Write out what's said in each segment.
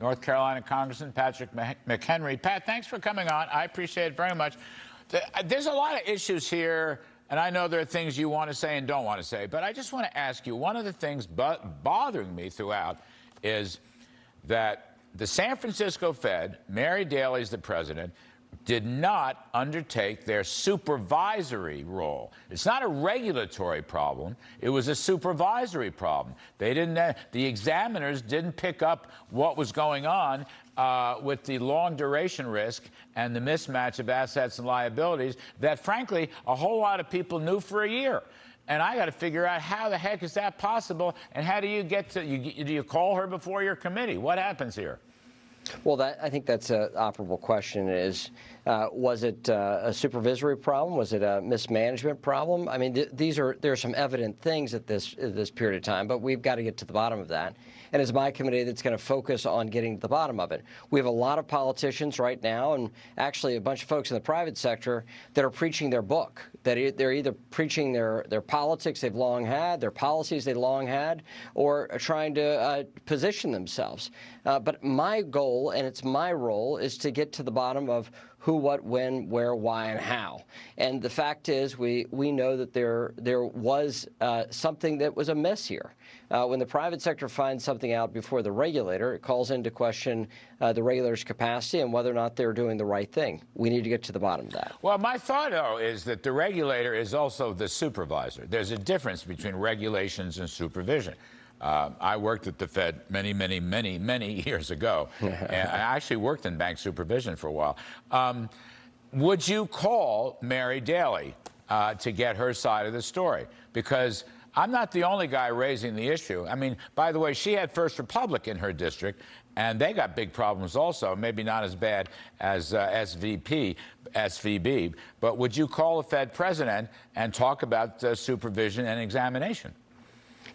North Carolina Congressman Patrick McHenry. Pat, thanks for coming on. I appreciate it very much. There's a lot of issues here, and I know there are things you want to say and don't want to say, but I just want to ask you, one of the things bothering me throughout is that the San Francisco Fed, Mary Daly is the president, did not undertake their supervisory role. It's not a regulatory problem. It was a supervisory problem. They didn't. The examiners didn't pick up what was going on with the long duration risk and the mismatch of assets and liabilities that, frankly, a whole lot of people knew for a year. And I got to figure out how the heck is that possible, and how do you get to, do you call her before your committee? What happens here? Well, I think that's an operable question. Was it a supervisory problem? Was it a mismanagement problem? I mean, there are some evident things at this period of time, but we've got to get to the bottom of that. And it's my committee that's going to focus on getting to the bottom of it. We have a lot of politicians right now, and actually a bunch of folks in the private sector that are preaching their book. That they're either preaching their politics they've long had, their policies they've long had, or trying to position themselves. But my goal, and it's my role, is to get to the bottom of who, what, when, where, why, and how. And the fact is, we know that there was something that was amiss here. When the private sector finds something out before the regulator, it calls into question the regulator's capacity and whether or not they're doing the right thing. We need to get to the bottom of that. Well, my thought, though, is that the regulator is also the supervisor. There's a difference between regulations and supervision. I worked at the Fed many years ago, and I actually worked in bank supervision for a while. Would you call Mary Daly to get her side of the story? Because I'm not the only guy raising the issue. I mean, by the way, she had First Republic in her district, and they got big problems also, maybe not as bad as SVB. But would you call the Fed president and talk about supervision and examination?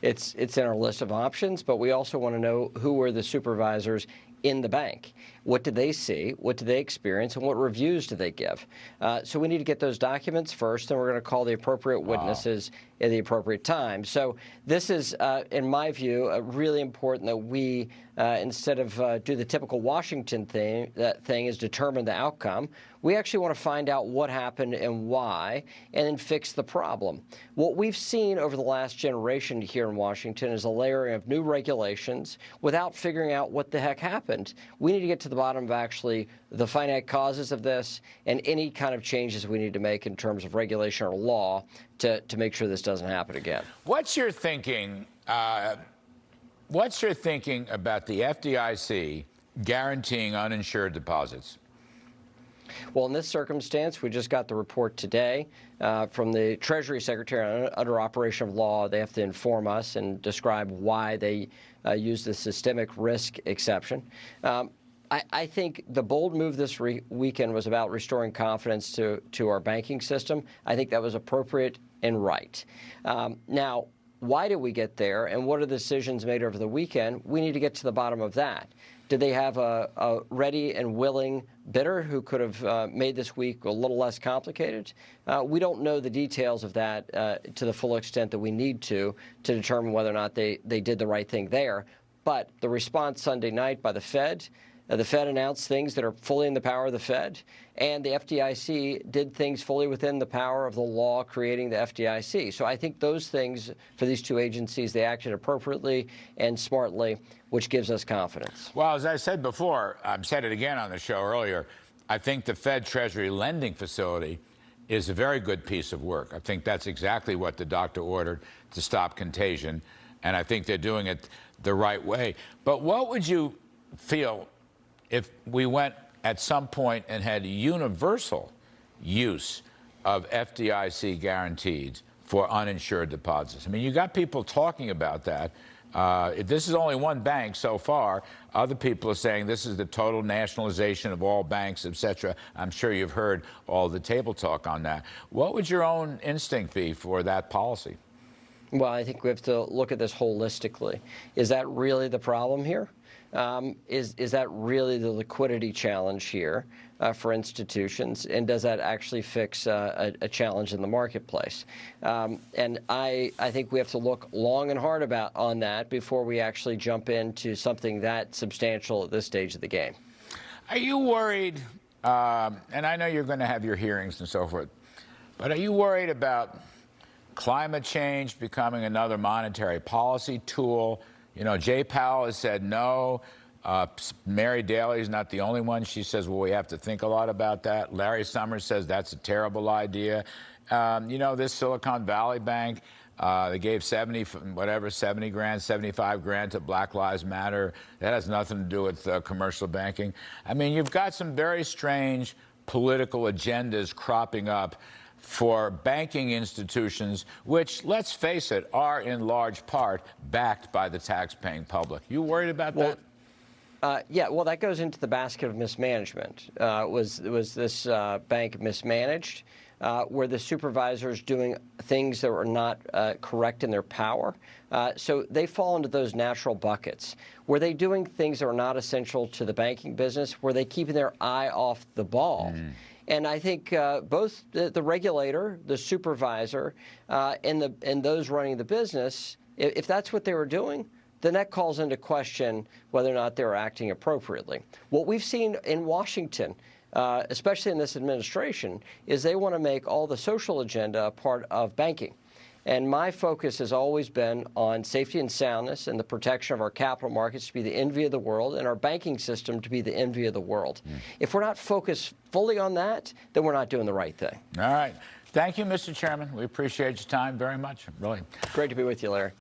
It's in our list of options, but we also want to know who were the supervisors in the bank. What did they see? What did they experience? And what reviews did they give? So we need to get those documents first, and we're going to call the appropriate witnesses at the appropriate time. So this is, in my view, really important that we, instead of do the typical Washington thing, that thing is determine the outcome. We actually want to find out what happened and why, and then fix the problem. What we've seen over the last generation here in Washington is a layering of new regulations without figuring out what the heck happened. We need to get to the bottom of actually the finite causes of this and any kind of changes we need to make in terms of regulation or law to make sure this doesn't happen again. What's your thinking? What's your thinking about the FDIC guaranteeing uninsured deposits? Well, in this circumstance, we just got the report today from the Treasury Secretary under operation of law. They have to inform us and describe why they use the systemic risk exception. I think the bold move this weekend was about restoring confidence to our banking system. I think that was appropriate and right. Now, why did we get there, and what are the decisions made over the weekend? We need to get to the bottom of that. Did they have a ready and willing bidder who could have made this week a little less complicated? We don't know the details of that to the full extent that we need to determine whether or not they did the right thing there. But the response Sunday night by the Fed announced things that are fully in the power of the Fed, and the FDIC did things fully within the power of the law creating the FDIC. So I think those things, for these two agencies, they acted appropriately and smartly, which gives us confidence. Well, as I said before, I've said it again on the show earlier, I think the Fed Treasury lending facility is a very good piece of work. I think that's exactly what the doctor ordered to stop contagion, and I think they're doing it the right way. But what would you feel if we went at some point and had universal use of FDIC guarantees for uninsured deposits? I mean, you got people talking about that. This is only one bank so far. Other people are saying this is the total nationalization of all banks, et cetera. I'm sure you've heard all the table talk on that. What would your own instinct be for that policy? Well, I think we have to look at this holistically. Is that really the problem here? Is that really the liquidity challenge here for institutions, and does that actually fix a challenge in the marketplace? And I think we have to look long and hard on that before we actually jump into something that substantial at this stage of the game. Are you worried, and I know you're going to have your hearings and so forth, but are you worried about climate change becoming another monetary policy tool? You know, Jay Powell has said no. Mary Daly is not the only one. She says, well, we have to think a lot about that. Larry Summers says that's a terrible idea. You know, this Silicon Valley Bank, they gave 70 grand, 75 grand to Black Lives Matter. That has nothing to do with commercial banking. I mean, you've got some very strange political agendas cropping up for banking institutions, which, let's face it, are in large part backed by the tax-paying public. You worried about that? Yeah, well, that goes into the basket of mismanagement. Was this bank mismanaged? Were the supervisors doing things that were not correct in their power? So they fall into those natural buckets. Were they doing things that were not essential to the banking business? Were they keeping their eye off the ball? And I think both the regulator, the supervisor, and those running the business, if that's what they were doing, then that calls into question whether or not they were acting appropriately. What we've seen in Washington, especially in this administration, is they want to make all the social agenda a part of banking. And my focus has always been on safety and soundness and the protection of our capital markets to be the envy of the world and our banking system to be the envy of the world. If we're not focused fully on that, then we're not doing the right thing. All right. Thank you, Mr. Chairman. We appreciate your time very much. Really. Great to be with you, Larry.